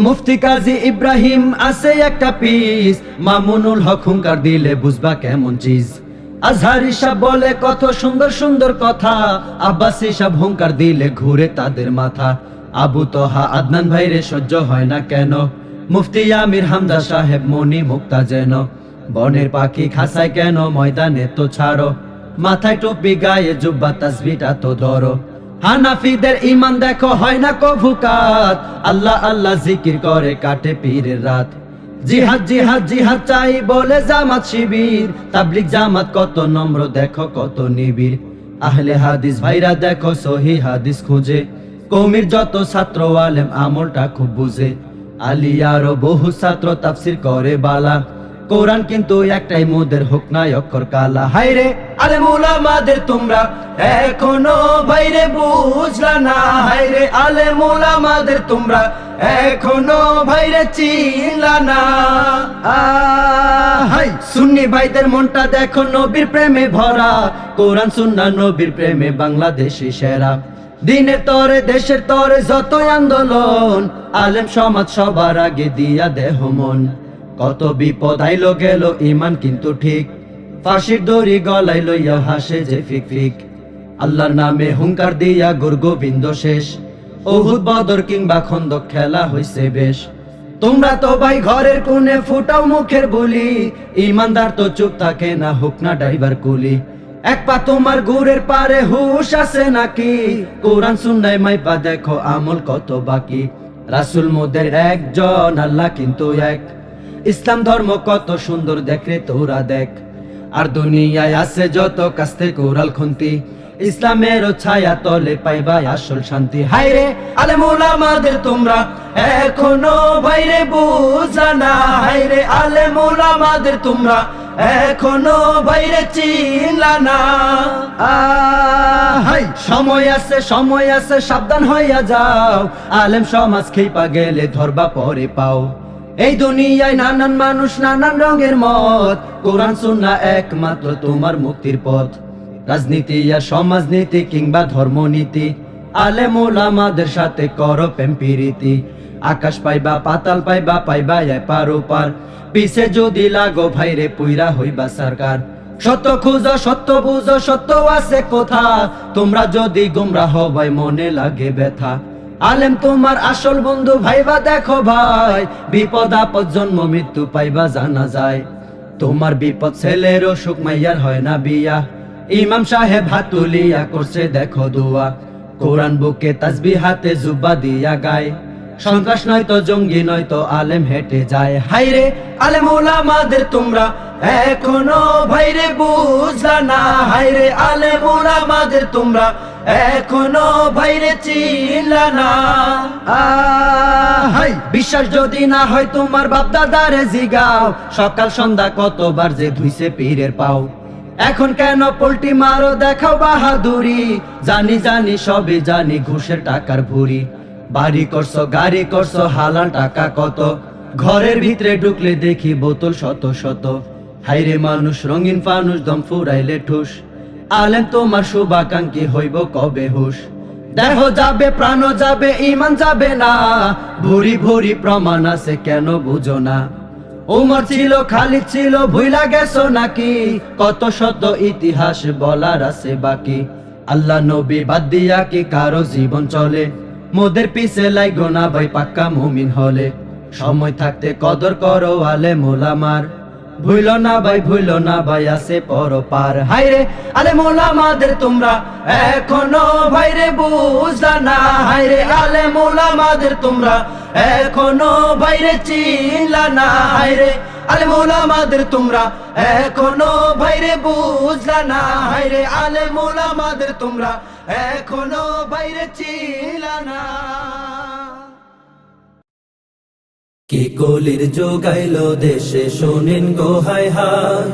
মুফতি কাজী ইব্রাহিম আছে একটা পিস, মামুনুল হক হুঙ্কার দিলে বুঝবা কেমন চিজ। আজহারি সাহেব বলে কত সুন্দর সুন্দর কথা, আব্বাসি সাহেব হুঙ্কার দিলে ঘুরে তাদের মাথা। আবু তোহা আদনান ভাইরে সহ্য হয় না কেন, মুফতি আমির হামজা সাহেব মনি মুক্তা যেন। বনের পাখি খাসায় কেন, ময়দানে তো ছাড়ো, মাথায় টুপি গায়ে জুব্বা তাসবিটা তো ধরো। হানাফিদের ইমান দেখো হয় না কভু কাত, আল্লাহ আল্লাহ জিকির করে কাটে পীরের রাত। জিহাদ জিহাদ জিহাদ চাই বলে জামাত শিবির, তাবলিগ জামাত কত নম্র দেখো কত নিবিড়। আহলে হাদিস ভাইরা দেখো সহি হাদিস খুঁজে, কওমির যত ছাত্র আলেম আমলটা খুব বুঝে। আলিয়ারও বহু ছাত্র তাফসির করে বালা, কোরআন কিন্তু একটাই মোদের হুক নাই অক্ষর কালা। হায়রে আলেম উলামাদের তোমরা এখনো বাইরে বুঝলা না, হায়রে আলেম উলামাদের তোমরা এখনো বাইরে চিনলা না। হাই সুন্নি ভাইদের মনটা দেখো নবীর প্রেমে ভরা, কোরআন সুন্নাহ নবীর প্রেমে বাংলাদেশি সেরা। দিনের তরে দেশের তরে যতই আন্দোলন, আলেম সমাজ সবার আগে দিয়া দেহ মন। কত বিপদ আইলো গেল ইমান কিন্তু ঠিক, ফাঁসির দড়ি গলায় লইয়া হাসে যে ফিক ফিক। আল্লাহর নামে হুঙ্কার দিয়া গুর গোবিন্দ শেষ, উহুদ বদর কিংবা খন্দক খেলা হইছে বেশ। তোমরা তো ভাই ঘরের কোণে ফুটাও মুখের বুলি, ইমানদার তো চুপ থাকে না হুক না ড্রাইভার কুলি। এক পা তোমার গুড়ের পারে হুশ আছে নাকি, কোরআন সুন্নায় মাইপা দেখো আমল কত বাকি। রাসূল মোদের একজন, আল্লাহ কিন্তু এক, ইসলাম ধর্ম কত সুন্দর দেখরে তোরা দেখ। আর দুনিয়ায় আছে যত কাস্তে কোরাল খুন্তি, ইসলামের ছায়া তলে পাইবা আসল শান্তি। হায়রে আলেম উলামাদের তোমরা এখনো বাইরে বুঝলা না, হায়রে আলেম উলামাদের তোমরা এখনো বাইরে চিনলা না। হাই সময় আছে সাবধান হইয়া যাও, আলেম সমাজ খেপা গেলে ধরবা পরে পাও। এই দুনিয়ায় নানান মানুষ নানান রঙের মত, কোরআন সুন্নাহ একমাত্র তোমার মুক্তির পথ। রাজনীতি আর সমাজনীতি কিংবা ধর্মনীতি, আলেম উলামাদের সাথে করো প্রেম প্রীতি। আকাশ পাইবা পাতাল পাইবা, পাইবা এপার ওপার, পিছে যদি লাগো ভাইরে পুইরা হইবা সরকার। সত্য খুঁজো সত্য বুঝো সত্য আছে কোথা, তোমরা যদি গুমরাহ হবাই মনে লাগে ব্যথা। আলেম তোমার আসল বন্ধু ভাইবা দেখো ভাই, বিপদ আপদ জন্ম মৃত্যু পাইবা জানা যায়। তোমার বিপদ ছেলের অসুখ মাইয়ার হয় না বিয়া, ইমাম সাহেব হাত তুলিয়া করছে দেখো দোয়া। কোরআন বুকে তাসবিহ হাতে জুব্বা দিয়া গায়, সন্ত্রাস নয়তো জঙ্গি নয়তো আলেম হেঁটে যায়। হায়রে আলেম উলামাদের তোমরা এখনো ভাইরে বুঝলা না, হায়রে আলেম উলামাদের তোমরা এখনো বাইরে চিনলা না। হাই বিশ্বাস যদি না হয় তোমার বাপ দাদারে জিগাও, সকাল সন্ধ্যা কতবার যে ধুইছে পীরের পাও। এখন কেন পোল্টি মারো দেখাও বাহাদুরি, জানি জানি সবে জানি ঘুষের টাকার ভুরি। বাড়ি করছো গাড়ি করছো হালাল টাকা কত, ঘরের ভিতরে ঢুকলে দেখি বোতল শত শত। হাইরে মানুষ রঙিন ফানুষ দম ফুরাইলে ঠুস, আলেম তোমার শুভাকাঙ্ক্ষী হইব কবে হুশ। দেহ যাবে প্রাণ যাবে ইমান যাবে না, ভুরি ভুরি প্রমাণ আছে কেন বুঝো না। উমর ছিল খালিদ ছিল ভুইলা গেছো নাকি, কত শত ইতিহাস বলার আছে বাকি। আল্লাহ নবী বাদ দিয়া কি কারো জীবন চলে, মোদের পিছে লাইগো না ভাই পাক্কা মুমিন হলে। সময় থাকতে কদর করো আলেম উলামার, ভুইলো না ভাই আছে পরপার। হায়রে আলেম উলামাদের তোমরা এখনো ভাইরে বুঝলা না, হায়রে আলেম উলামাদের তোমরা এখনো বাইরে চিনলা না। হায়রে আলেম উলামাদের তোমরা এখনো বাইরে বুঝলা না, হায়রে আলেম উলামাদের তোমরা এখনো বাইরে চিনলা না। কি কলির যোগাইলো দেশে শোনেন গো হায় হায়,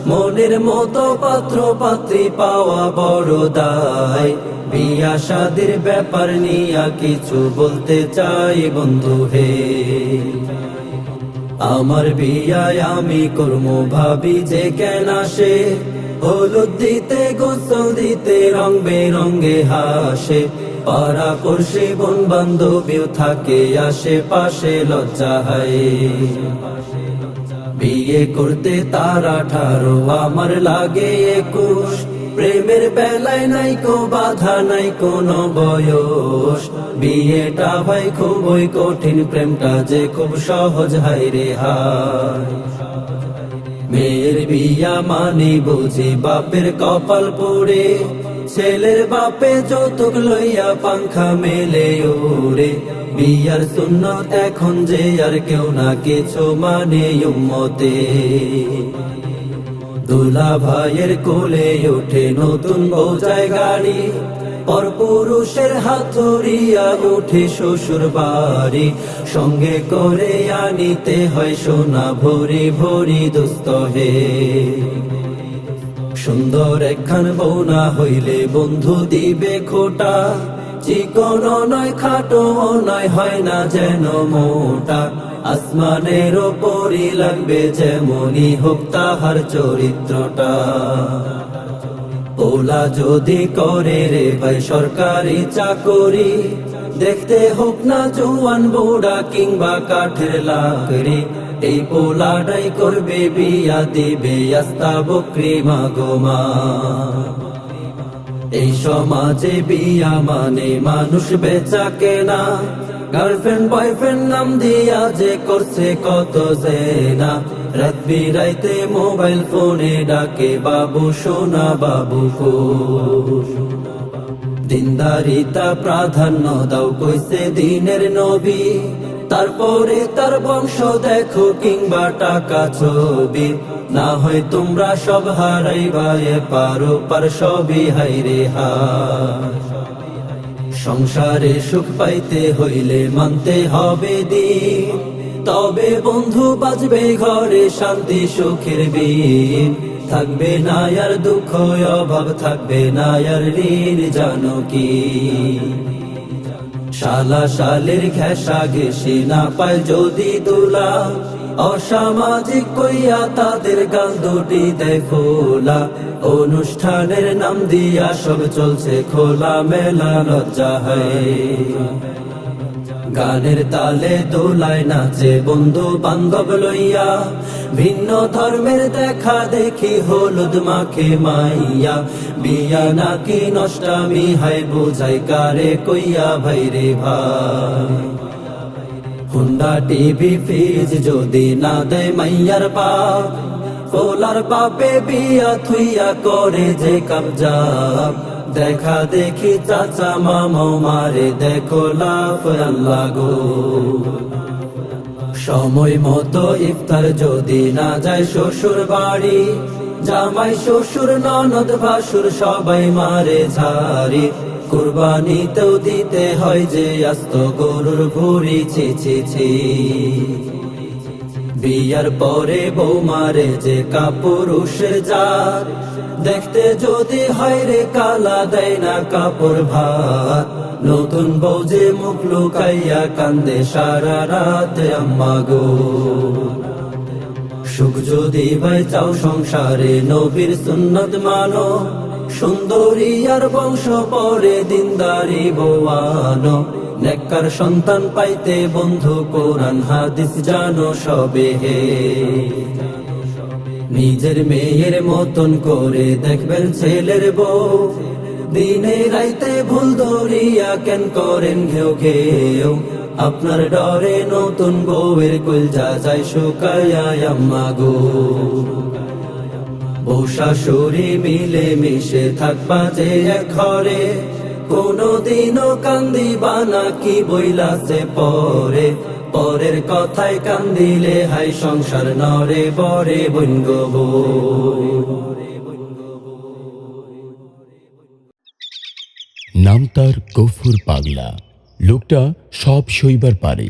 মনের মতো পাত্র পাত্রী পাওয়া বড় দায়। বিয়া শাদির ব্যাপার নিয়া কিছু বলতে চাই বন্ধু হে, আমার বিয়ায় আমি কর্ম ভাবি যে কেন আসে, হলুদ দিতে গোসল দিতে রং বেরঙ্গে হাসে। পাড়া পড়শি বন বান্ধবীও থাকে আশেপাশে, লজ্জা হয় বিয়ে করতে তার 18, আমার লাগে 21। প্রেমের বেলায় নাই কো বাধা, নাই কোনো বয়স, বিয়েটা ভাই খুবই কঠিন, প্রেমটা যে খুব সহজ হায় রে হায়। মেয়ের বিয়া মানে বুঝি বাপের কপাল পোড়ে, ছেলের বাপে যৌতুক লইয়া পাংখা মেলে ওরে। বিয়ার সুন্নত এখন যে আর কেউ না কিছু মানে উম্মতে, দুলা ভাইয়ের কোলে ওঠে নতুন বোঝায় গাড়ি, পরপুরুষের হাত ধরিয়া উঠে শ্বশুর বাড়ি, সঙ্গে করে আনিতে হয় সোনা ভরি ভরি দুস্থ হে। সুন্দর একখান বউ না হইলে বন্ধু দিবে খোটা, চিকন নয় খাটো নয় হয় না যেন মোটা, আসমানের ওপরই লাগবে যেমনই হোক তাহার চরিত্রটা। ওলা যদি করে রে ভাই সরকারি চাকরি, দেখতে হোক না জওয়ান বুড়া কিংবা কাঠের লাকড়ি, এই পোলাটাই করবে বিয়া, দিবে আস্তা বকরি মাগোমা। এই সমাজে বিয়া মানে মানুষ বেচা কেনা, গার্লফ্রেন্ড বয়ফ্রেন্ড নাম দিয়া যে করছে কত জেনা, রাত বিরাইতে মোবাইল ফোনে ডাকে বাবু সোনা বাবু কো। দিনদারিতা প্রাধান্য দাও কইছে দিনের নবী, তারপরে তার বংশ দেখো কিংবা টাকা ছবি, না হয় তোমরা সব হারাইবা পারো পার সবই হাইরে হায়। সংসারে সুখ পাইতে হইলে মানতে হবে দিন, তবে বন্ধু বাজবে ঘরে শান্তি সুখের বিন, থাকবে না আর দুঃখ অভাব, থাকবে না আর ঋণ জানো কি। শালা শালের ঘেঁষা ঘেঁষে না পায় যদি দুলা, অসামাজিক কইয়া তাদের গাল দুটি দেয় খোলা, অনুষ্ঠানের নাম দিয়া সব চলছে খোলা মেলা, লজ্জা হয়। গানের তালে দোলায় নাচে বন্ধু বান্ধব লইয়া, ভিন্ন ধর্মের দেখা দেখি হলুদ মাখে মাইয়া, বিয়া নাকি নষ্টামি হায় বুঝাই কারে কইয়া ভাই রে ভাই। হুন্ডা টিভি ফ্রিজ যদি না দেয় মাইয়ার বাপ, ফোলার বাপে বিয়া থুইয়া করে যে কবজা, দেখা দেখি চাচা মামা মারে দেখো লাফ আল্লাহ গো। সময় মতো ইফতার যদি না যায় শ্বশুর বাড়ি, জামাই শ্বশুর ননদ ভাসুর সবাই মারে ঝাড়ি, কুরবানিতেও দিতে হয় যে আস্ত গরুর ভুঁড়ি, ছি ছি ছি। বিয়ার পরে বউ মারে যে কাপুরুষের জাত, দেখতে যদি হয় রে কালা দেয় না কাপড় ভাত, নতুন বউ যে মুখ লুকাইয়া কান্দে সারা রাত আম্মা গো। সুখ যদি ভাই চাও সংসারে নবীর সুন্নত মানো, সুন্দরী আর বংশ পরে দিনদারি বৌয়ানো, নেককার সন্তান পাইতে বন্ধু কোরআন হাদিস জানো সবে হে। নিজের মেয়ের মতন করে দেখবেন ছেলের বউ, দিনে রাইতে ভুল ধরিয়া কেন করেন ঘেউ ঘেউ, আপনার ডরে নতুন বউয়ের কলজা যায় শুকায়া আম্মা গো। বউ শাশুড়ি মিলে মিশে থাকবা যে এক ঘরে, কোনদিনও কান্দিবা না কি বইলাছে পরে, পরের কথায় কান্দিলে হাই সংসার নরে বরে বইন গো। নাম তার গফুর পাগলা। লোকটা সব সইবার পারে,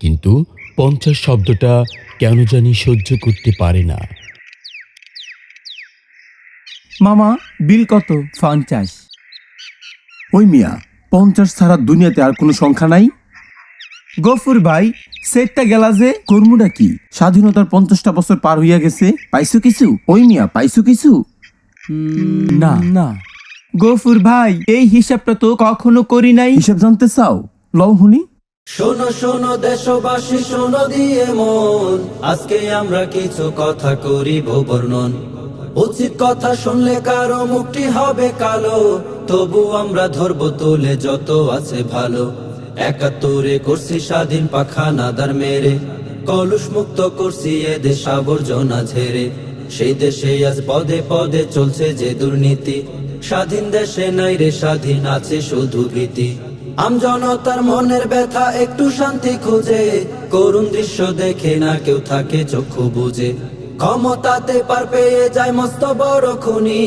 কিন্তু 50 শব্দটা কেন জানি সহ্য করতে পারে না। মামা বিল কত? 50। ওই মিয়া 50 ছাড়া দুনিয়াতে আর কোনো সংখ্যা নাই? গফুর ভাই সেটটা গেলা যে কর্মটা কি? স্বাধীনতার 50টা বছর পার হইয়া গেছে, পাইছো কিছু? ওই মিয়া পাইছো কিছু? না না। গফুর ভাই, এই হিসাবটা তো কখনো করি নাই। হিসাব জানতে চাও? লও হুনি। শোনো শোনো দেশবাসী, শোনো দিয়ে মন, আজকে আমরা কিছু কথা করিব বর্ণন। উচিত কথা শুনলে কারো মুখটি হবে কালো, তবু আমরা ধরবো তুলে যত আছে ভালো। ৭১ করছি স্বাধীন পাখানাদার মেরে, কলুষ মুক্ত করছি এ দেশ আবর্জনা ঝেড়ে। সেই দেশে আজ পদে পদে চলছে যে দুর্নীতি, স্বাধীন দেশে নাই রে স্বাধীন, আছে শুধু ভীতি। আমজনতার মনের ব্যথা একটু শান্তি খুঁজে, করুণ দৃশ্য দেখে না কেউ থাকে চক্ষু বুঝে। ক্ষমতাতে পার পেয়ে যায় মস্ত বড় খুনি,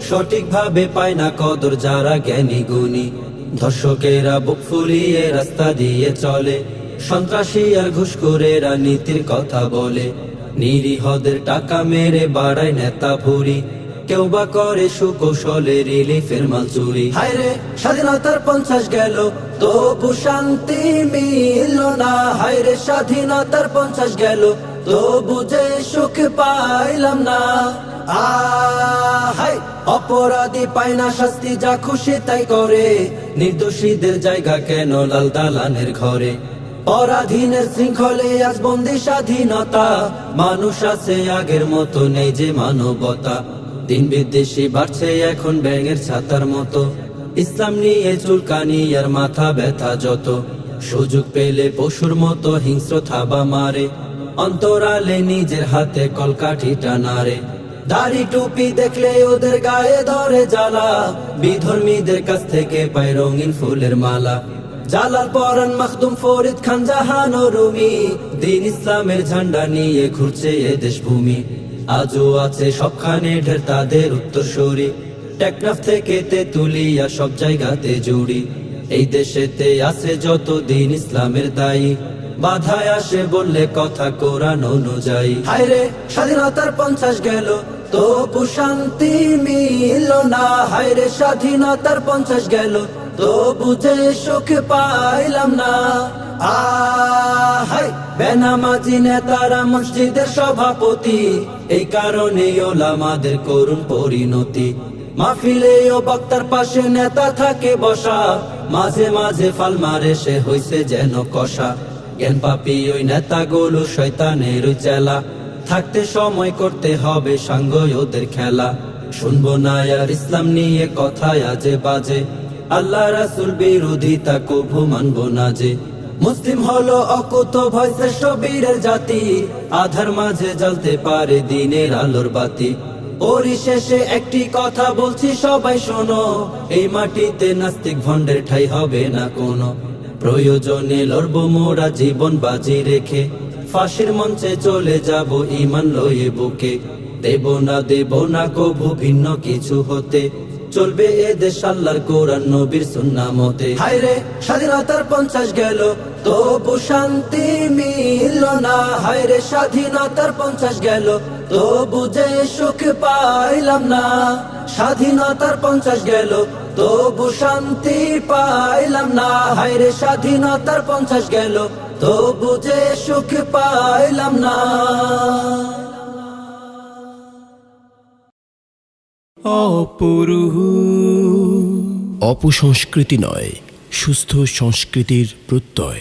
সঠিকভাবে পায় না কদর যারা জ্ঞানী গুণী। ধর্ষকেরা বুক ফুলিয়ে রাস্তা দিয়ে চলে, সন্ত্রাসী আর ঘুষখোরেরা নীতির কথা বলে। নিরীহদের টাকা মেরে বাড়ায় নেতা ভুরি, কেউ বা করে সুকৌশলে রিলিফের মাল চুরি। হায়রে স্বাধীনতার 50 গেল, তবু শান্তি মিলল না। হায়রে স্বাধীনতার 50 গেল, তবু যে সুখ পাইলাম না। হায় অপরাধী পায় না শাস্তি, যা খুশি তাই করে, নির্দোষীদের জায়গা কেন লাল দালানের ঘরে। পরাধীনের শৃঙ্খলে আজ বন্দি স্বাধীনতা, মানুষ আছে আগের মতো নেই যে মানবতা। দিন বিদেশি বাড়ছে এখন ব্যাঙের ছাতার মতো, ইসলাম নিয়ে চুলকানি আর মাথা ব্যথা যত। সুযোগ পেলে পশুর মতো হিংস্র থাবা মারে, অন্তরালে নিজের হাতে কলকাঠিটা নারে। দাড়ি টুপি দেখলে ওদের গায়ে ধরে জ্বালা, বিধর্মীদের কাছ থেকে পায় রঙিন ফুলের মালা। জালাল পরান মাখদুম ফরিদ খান জাহান ও রুমি, দিন ইসলামের ঝান্ডা নিয়ে ঘুরছে এ দেশ ভূমি। আজও আছে সবখানে ঢের তাদের উত্তরসূরি, টেকনাফ থেকে তেতুলিয়া সব জায়গাতে জুড়ি। এই দেশেতে আছে যত দিন ইসলামের দায়ী, বাধায় আসে বললে কথা কোরআন অনুযায়ী। হায়রে স্বাধীনতার 50 গেল, তবু শান্তি মিলল না। হায়রে স্বাধীনতার 50 গেল, তবু যে সুখ পাইলাম না। হায় বেনামাজি নেতারা মসজিদের সভাপতি, এই কারণে ওলামাদের করুণ পরিণতি। মাহফিলে ও বক্তার পাশে নেতা থাকে বসা, মাঝে মাঝে ফাল মারে সে হইছে যেন কষা। জ্ঞান পাপী ওই নেতাগুলো শয়তানের চেলা, থাকতে সময় করতে হবে সাঙ্গ ওদের খেলা। শুনবো না আর ইসলাম নিয়ে কথায় আজে বাজে, আল্লাহ রাসূল বিরোধিতা কভু মানবো না যে। মুসলিম হলো অকুত ভয় শ্রেষ্ঠ বীরের জাতি, আধার মাঝে জ্বলতে পারে দিনের আলোর বাতি। পরিশেষে একটি কথা বলছি সবাই শোনো, এই মাটিতে নাস্তিক ভণ্ডের ঠাঁই হবে না কোনো। প্রয়োজনে লড়বো মোরা জীবন বাজি রেখে, ফাঁসির মঞ্চে চলে যাব ঈমান লয়ে বুকে। দেব না কভু ভিন্ন কিছু হতে, চলবে এ দেশ আল্লাহর কোরআন নবীর সুন্নাহ মতে। হায়রে স্বাধীনতার 50 গেল, তবু শান্তি মিলল না। হায়রে স্বাধীনতার 50 গেল, তবু যে সুখ পাইলাম না। স্বাধীনতার 50 গেল, তবু শান্তি পাইলাম না। হায়রে স্বাধীনতার 50 গেল, তবু যে সুখ পাইলাম না। অপসংস্কৃতি নয়, সুস্থ সংস্কৃতির প্রত্যয়।